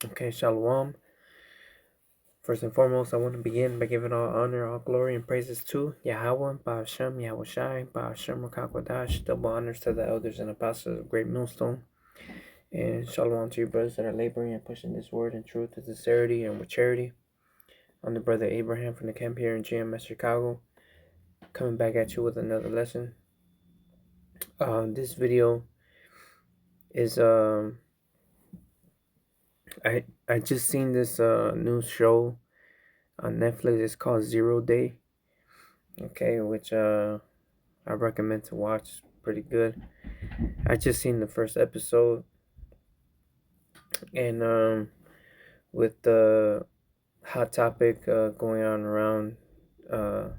Okay, Shalom. First and foremost, I want to begin by giving all honor, all glory, and praises to Yahweh, Ba'ashem, Yahushai, Ba'ashem, Rakakwadash. Double honors to the elders and apostles of Great Millstone. And Shalom to your brothers that are laboring and pushing this word in truth and sincerity and with charity. I'm the brother Abraham from the camp here in GMS Chicago, coming back at you with another lesson. This video is I just seen this new show on Netflix. It's called Zero Day. Okay, which I recommend to watch. Pretty good. I just seen the first episode, and with the hot topic going on around uh,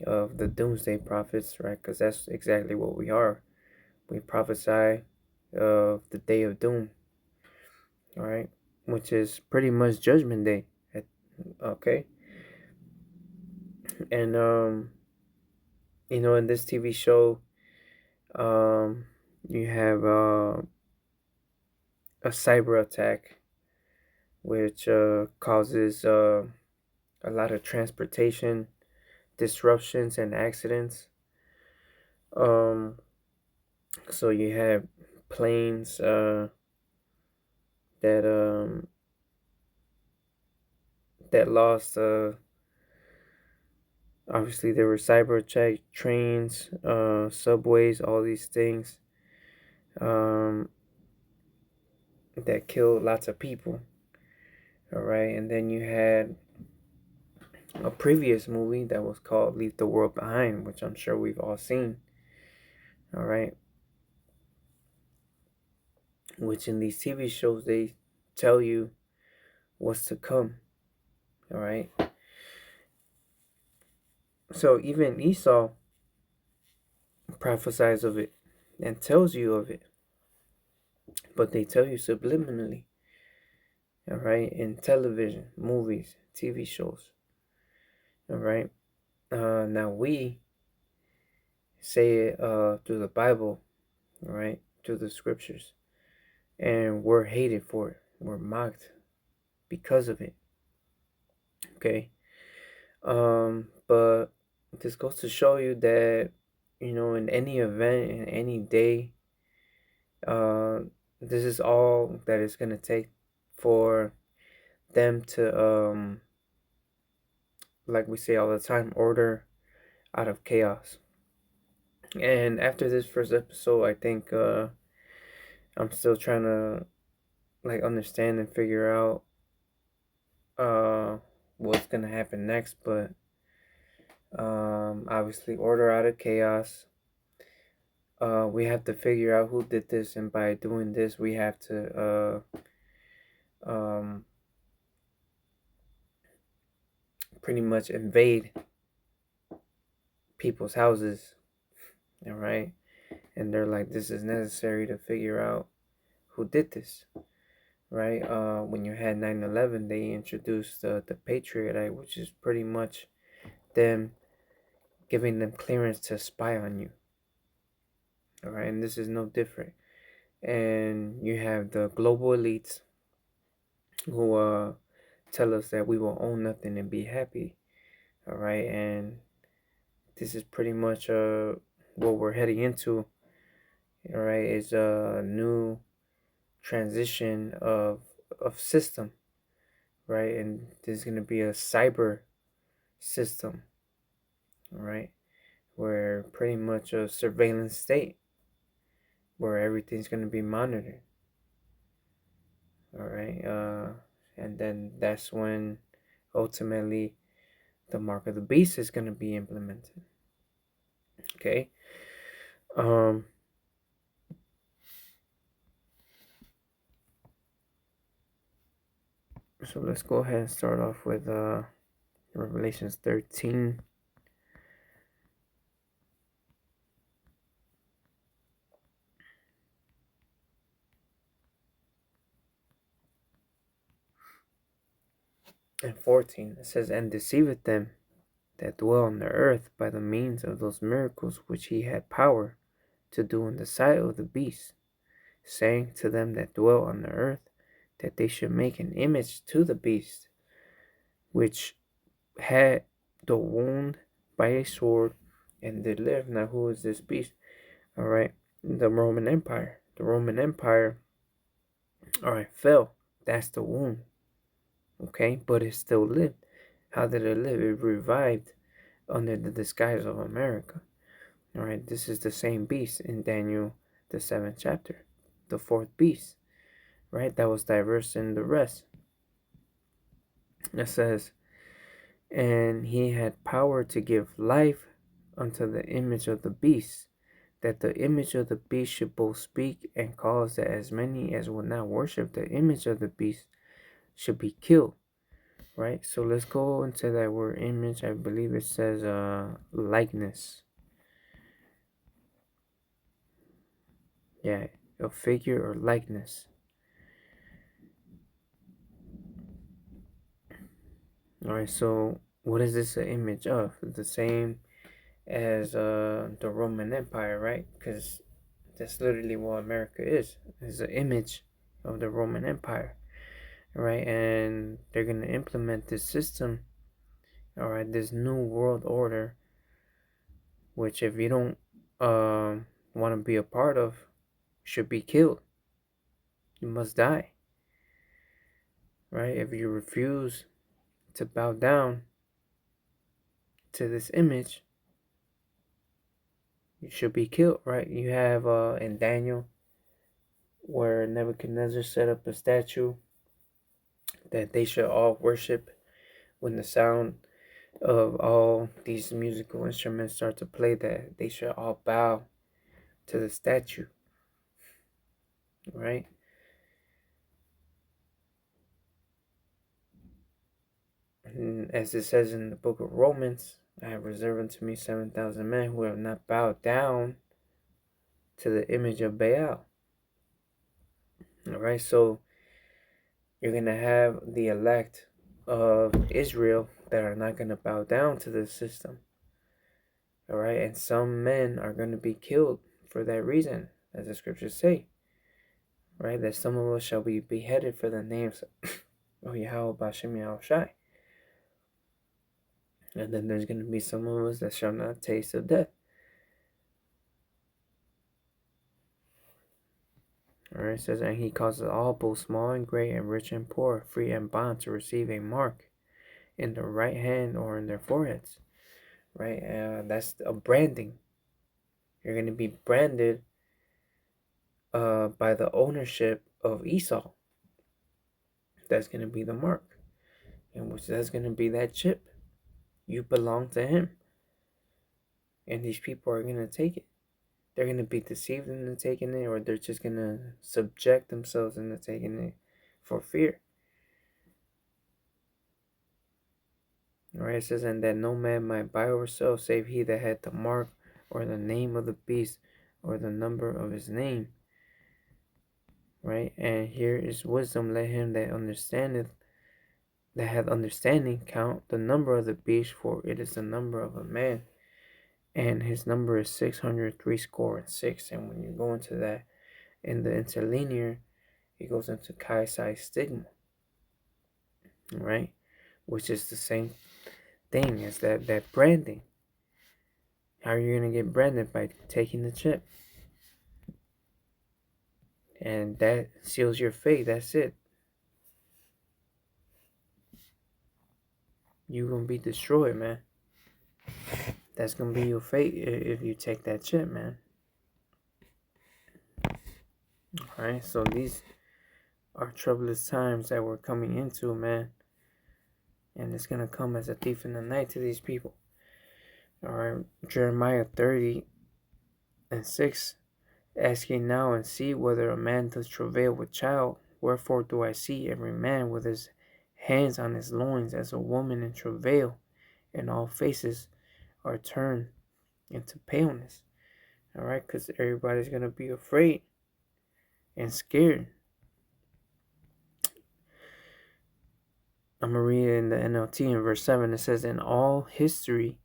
of the doomsday prophets, right? Because that's exactly what we are. We prophesy of the day of doom, all right, which is pretty much Judgment Day. Okay, and in this TV show, um, you have a cyber attack which causes a lot of transportation disruptions and accidents. Um, so you have planes that that lost. Obviously, there were cyber attack trains, subways, all these things um, that killed lots of people. All right, and then you had a previous movie that was called Leave the World Behind, which I'm sure we've all seen. All right, which in these TV shows they tell you what's to come. All right. So even Esau prophesies of it and tells you of it, but they tell you subliminally. All right, in television, movies, TV shows. All right. Now we say it through the Bible. All right, through the scriptures, and we're hated for it. We're mocked because of it. Okay. But this goes to show you that in any event, in any day, uh, this is all that it's gonna take for them to like we say all the time, order out of chaos. And after this first episode, I think I'm still trying to like understand and figure out uh what's gonna happen next, but obviously order out of chaos. We have to figure out who did this, and by doing this, we have to pretty much invade people's houses. All right, and they're like, this is necessary to figure out who did this, right? When you had 9/11, they introduced the Patriot Act, which is pretty much them giving them clearance to spy on you. All right, and this is no different. And you have the global elites who tell us that we will own nothing and be happy. All right, and this is pretty much what we're heading into. All right, is a new transition of system, right? And there's gonna be a cyber system, all right, where pretty much a surveillance state where everything's gonna be monitored, all right. And then that's when ultimately the mark of the beast is gonna be implemented. Okay. Um. So let's go ahead and start off with Revelations 13. And 14, it says, and deceiveth them that dwell on the earth by the means of those miracles which he had power to do in the sight of the beast, saying to them that dwell on the earth, that they should make an image to the beast, which had the wound by a sword and did live. Now, who is this beast? All right, the Roman Empire. The Roman Empire, all right, fell. That's the wound. Okay, but it still lived. How did it live? It revived under the disguise of America. All right, this is the same beast in Daniel, the 7th chapter, the fourth beast, right? That was diverse in the rest. It says, and he had power to give life unto the image of the beast, that the image of the beast should both speak and cause that as many as will not worship the image of the beast should be killed. Right? So let's go into that word image. I believe it says likeness. Yeah, a figure or likeness. Alright, so what is this an image of? The same as the Roman Empire, right? Because that's literally what America is. It's an image of the Roman Empire, right? And they're gonna implement this system, all right, this new world order, which if you don't want to be a part of, should be killed. You must die, right? If you refuse to bow down to this image, you should be killed, right? You have in Daniel where Nebuchadnezzar set up a statue that they should all worship when the sound of all these musical instruments start to play, that they should all bow to the statue, right? And as it says in the book of Romans, I have reserved unto me 7,000 men who have not bowed down to the image of Baal. All right, so you're going to have the elect of Israel that are not going to bow down to this system. All right, and some men are going to be killed for that reason, as the scriptures say. Right, that some of us shall be beheaded for the names of Yahweh Bashem Yahushai. And then there's going to be some of us that shall not taste of death. Alright, it says, and he causes all, both small and great, and rich and poor, free and bond, to receive a mark in their right hand or in their foreheads. Right? That's a branding. You're going to be branded by the ownership of Esau. That's going to be the mark. And which that's going to be that chip. You belong to him. And these people are going to take it. They're going to be deceived into taking it, or they're just going to subject themselves into taking it for fear. Alright, it says, and that no man might buy or sell save he that had the mark or the name of the beast or the number of his name. Right? And here is wisdom. Let him that understandeth, that hath understanding, count the number of the beast, for it is the number of a man. And his number is 666. And when you go into that, in the interlinear, it goes into Chi Psi Stigma. Right? Which is the same thing as that branding. How are you going to get branded? By taking the chip. And that seals your fate. That's it. You're going to be destroyed, man. That's going to be your fate if you take that chip, man. Alright, so these are troublous times that we're coming into, man. And it's going to come as a thief in the night to these people. Alright, Jeremiah 30:6. Ask ye now and see whether a man does travail with child. Wherefore do I see every man with his hands on his loins as a woman in travail, and all faces are turned into paleness. Alright, because everybody's going to be afraid and scared. I'm going to read it in the NLT in verse 7. It says, in all history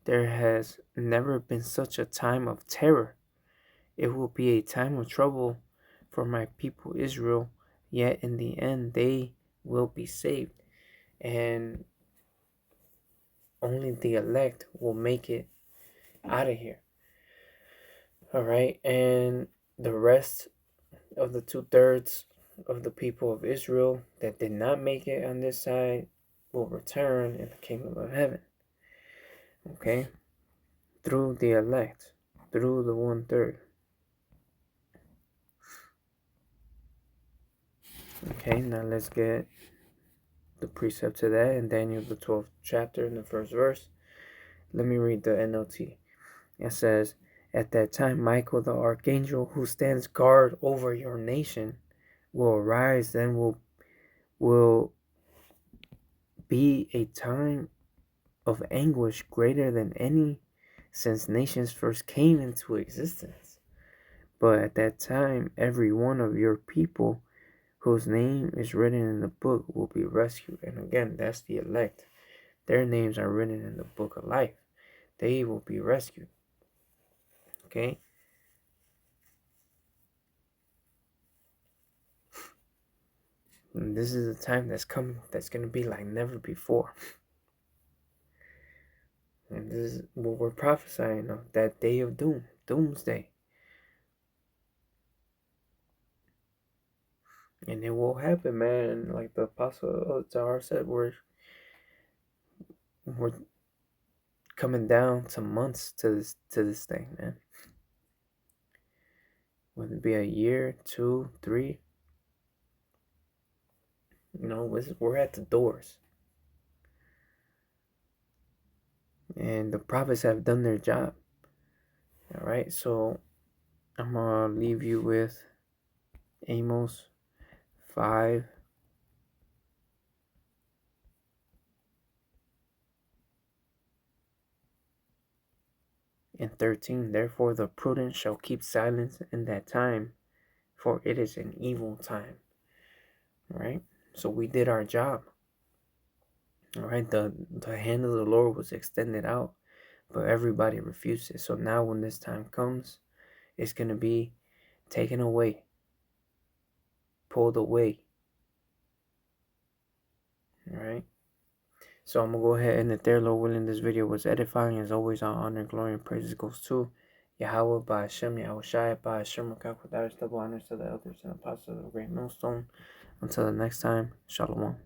there has never been such a time of terror. It will be a time of trouble for my people Israel, yet in the end they will be saved. And only the elect will make it out of here. All right. And the rest of the 2/3 of the people of Israel that did not make it on this side will return in the kingdom of heaven. Okay. Through the elect, through the 1/3. Okay. Now let's get the precept to that in Daniel, the 12th chapter, in the first verse. Let me read the NLT. It says, "At that time, Michael the archangel, who stands guard over your nation, will arise. Then will be a time of anguish greater than any since nations first came into existence. But at that time, every one of your people whose name is written in the book will be rescued." And again, that's the elect. Their names are written in the book of life. They will be rescued. Okay? And this is a time that's coming that's going to be like never before. And this is what we're prophesying of, that day of doom, doomsday. And it will happen, man. Like the Apostle Tahar said, we're coming down to months to this thing, man. Whether it be a year, 2, 3, we're at the doors. And the prophets have done their job. All right, so I'm gonna leave you with Amos 5. And 13, therefore the prudent shall keep silence in that time, for it is an evil time. All right, so we did our job. All right, the hand of the Lord was extended out, but everybody refused it. So now when this time comes, it's going to be taken away, pulled away. All right, so I'm going to go ahead and end it there. Lord willing, this video was edifying. As always, our honor, glory, and praises goes to Yahweh, by Hashem, Yahweh Shai, by Hashem, Rakakwadash, double honors to the elders and apostles of the great millstone. Until the next time, Shalom.